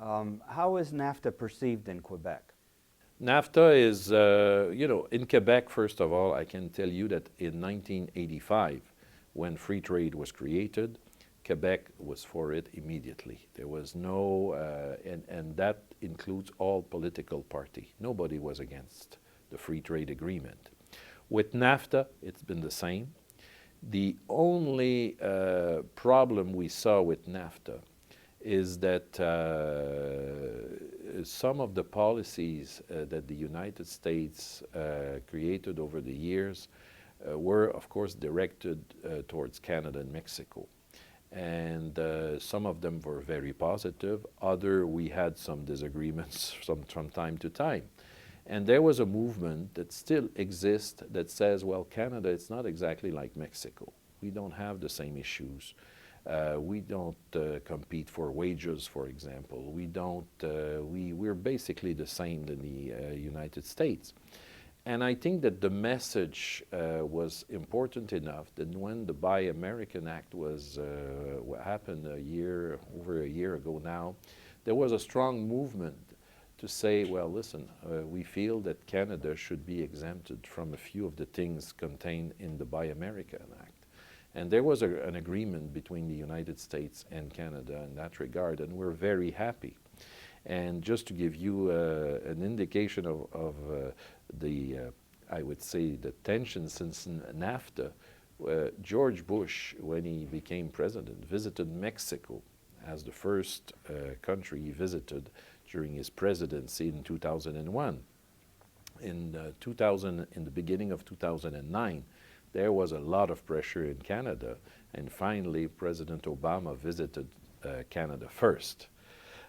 How is NAFTA perceived in Quebec? NAFTA is, in Quebec, first of all, I can tell you that in 1985, when free trade was created, Quebec was for it immediately. There was no, and that includes all political parties. Nobody was against the free trade agreement. With NAFTA, it's been the same. The only problem we saw with NAFTA is that some of the policies that the United States created over the years were, of course, directed towards Canada and Mexico. And some of them were very positive. Other, we had some disagreements from time to time. And there was a movement that still exists that says, well, Canada, it's not exactly like Mexico. We don't have the same issues. We don't compete for wages, for example. We're basically the same in the United States. And I think that the message was important enough that when the Buy American Act was what happened over a year ago now, there was a strong movement to say, well, listen, we feel that Canada should be exempted from a few of the things contained in the Buy American Act. And there was an agreement between the United States and Canada in that regard, and we're very happy. And just to give you an indication of I would say, the tension since NAFTA, George Bush, when he became president, visited Mexico as the first country he visited during his presidency in 2001. In the beginning of 2009, there was a lot of pressure in Canada, and finally President Obama visited Canada first.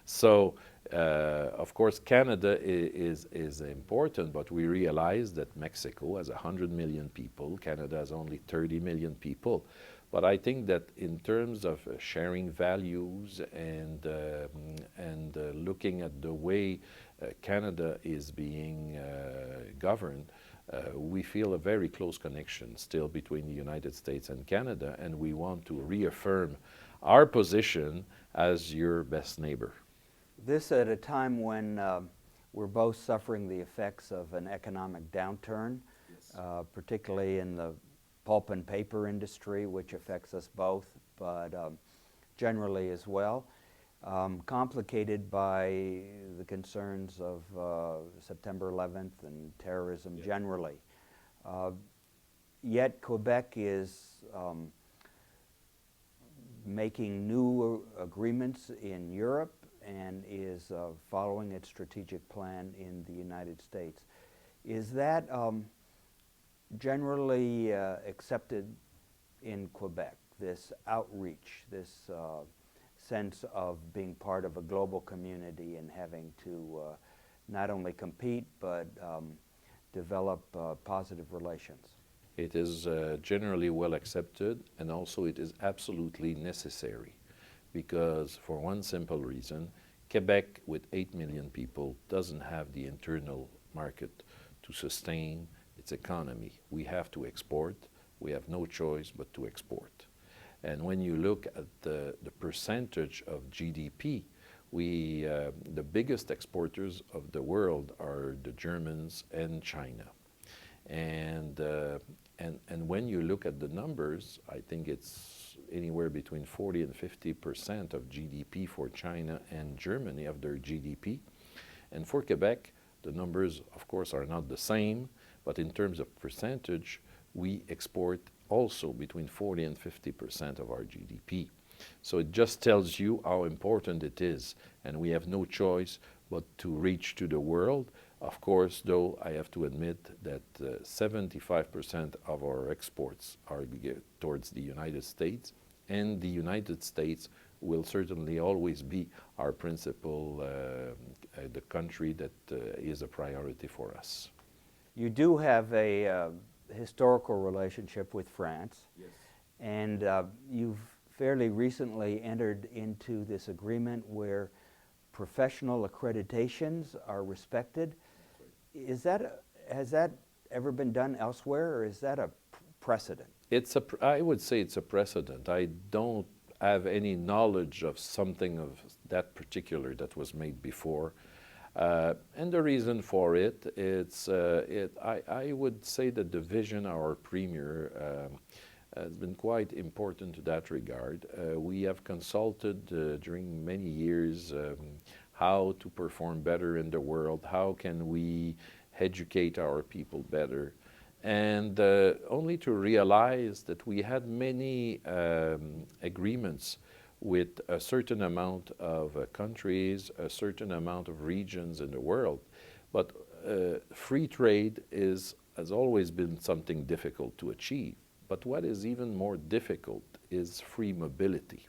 So, of course, Canada is important, but we realize that Mexico has 100 million people, Canada has only 30 million people. But I think that in terms of sharing values and looking at the way Canada is being governed, we feel a very close connection still between the United States and Canada, and we want to reaffirm our position as your best neighbor. This at a time when we're both suffering the effects of an economic downturn, yes. Particularly in the pulp and paper industry, which affects us both, but generally as well, complicated by the concerns of September 11th and terrorism generally. Yet Quebec is making new agreements in Europe and is following its strategic plan in the United States. Is that generally accepted in Quebec, this outreach, this sense of being part of a global community and having to not only compete but develop positive relations? It is generally well accepted, and also it is absolutely necessary, because for one simple reason, Quebec with 8 million people doesn't have the internal market to sustain its economy. We have to export. We have no choice but to export. And when you look at the percentage of GDP, the biggest exporters of the world are the Germans and China. And when you look at the numbers, I think it's anywhere between 40 and 50% of GDP for China and Germany of their GDP. And for Quebec, the numbers, of course, are not the same, but in terms of percentage, we export also between 40 and 50% of our GDP. So it just tells you how important it is, and we have no choice but to reach to the world. Of course, though, I have to admit that 75% of our exports are towards the United States, and the United States will certainly always be our principal, the country that is a priority for us. You do have a historical relationship with France, yes. And you've fairly recently entered into this agreement where professional accreditations are respected. Is that, has that ever been done elsewhere, or is that a precedent? I would say it's a precedent. I don't have any knowledge of something of that particular that was made before. And the reason for it, I would say that the vision, our premier, has been quite important to that regard. We have consulted during many years how to perform better in the world, how can we educate our people better, and only to realize that we had many agreements with a certain amount of countries, a certain amount of regions in the world. But free trade has always been something difficult to achieve. But what is even more difficult is free mobility.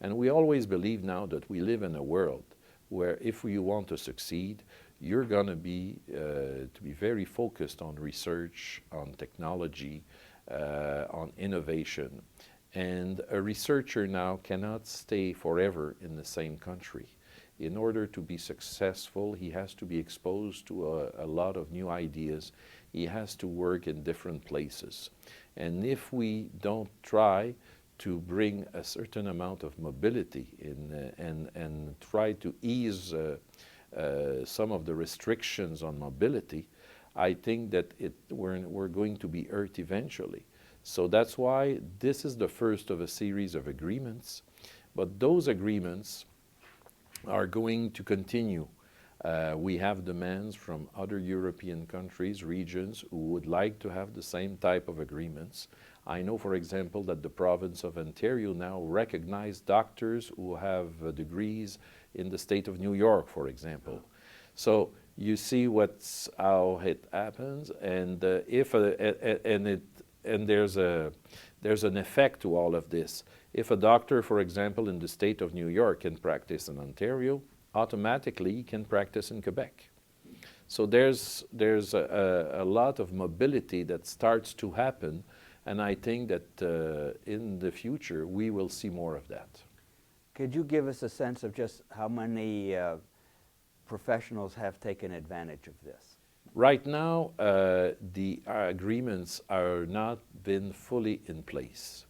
And we always believe now that we live in a world where if you want to succeed, you're going to be very focused on research, on technology, on innovation. And a researcher now cannot stay forever in the same country. In order to be successful, he has to be exposed to a lot of new ideas. He has to work in different places. And if we don't try to bring a certain amount of mobility in, and try to ease some of the restrictions on mobility, I think that we're going to be hurt eventually. So that's why this is the first of a series of agreements, but those agreements are going to continue. We have demands from other European countries, regions, who would like to have the same type of agreements. I know, for example, that the province of Ontario now recognizes doctors who have degrees in the state of New York, for example. So you see how it happens, and there's an effect to all of this. If a doctor, for example, in the state of New York can practice in Ontario, automatically he can practice in Quebec. So there's a lot of mobility that starts to happen, and I think that in the future we will see more of that. Could you give us a sense of just how many professionals have taken advantage of this? Right now, the agreements are not been fully in place.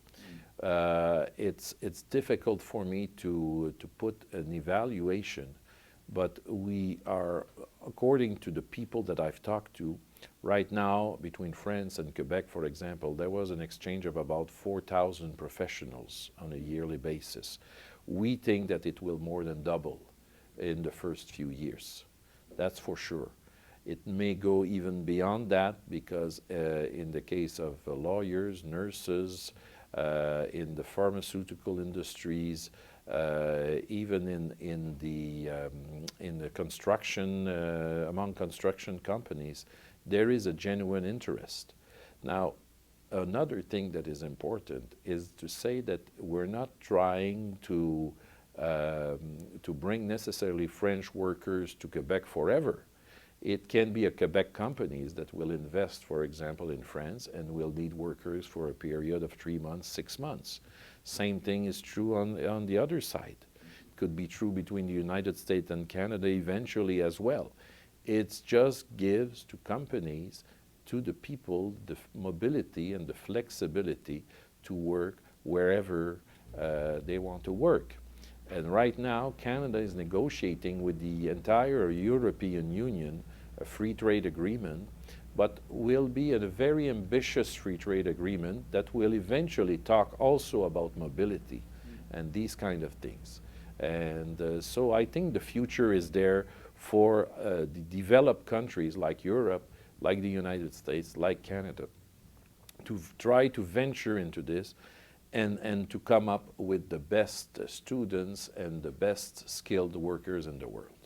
It's difficult for me to put an evaluation, but we are, according to the people that I've talked to, right now between France and Quebec, for example, there was an exchange of about 4,000 professionals on a yearly basis. We think that it will more than double in the first few years. That's for sure. It may go even beyond that because in the case of lawyers, nurses, in the pharmaceutical industries, even in the construction, among construction companies, there is a genuine interest. Now, another thing that is important is to say that we're not trying to bring necessarily French workers to Quebec forever. It can be a Quebec companies that will invest, for example, in France and will need workers for a period of 3 months, 6 months. Same thing is true on the other side. It could be true between the United States and Canada eventually as well. It just gives to companies, to the people, the mobility and the flexibility to work wherever they want to work. And right now, Canada is negotiating with the entire European Union a free trade agreement, but will be a very ambitious free trade agreement that will eventually talk also about mobility and these kind of things. And so I think the future is there for the developed countries like Europe, like the United States, like Canada, to try to venture into this and to come up with the best students and the best skilled workers in the world.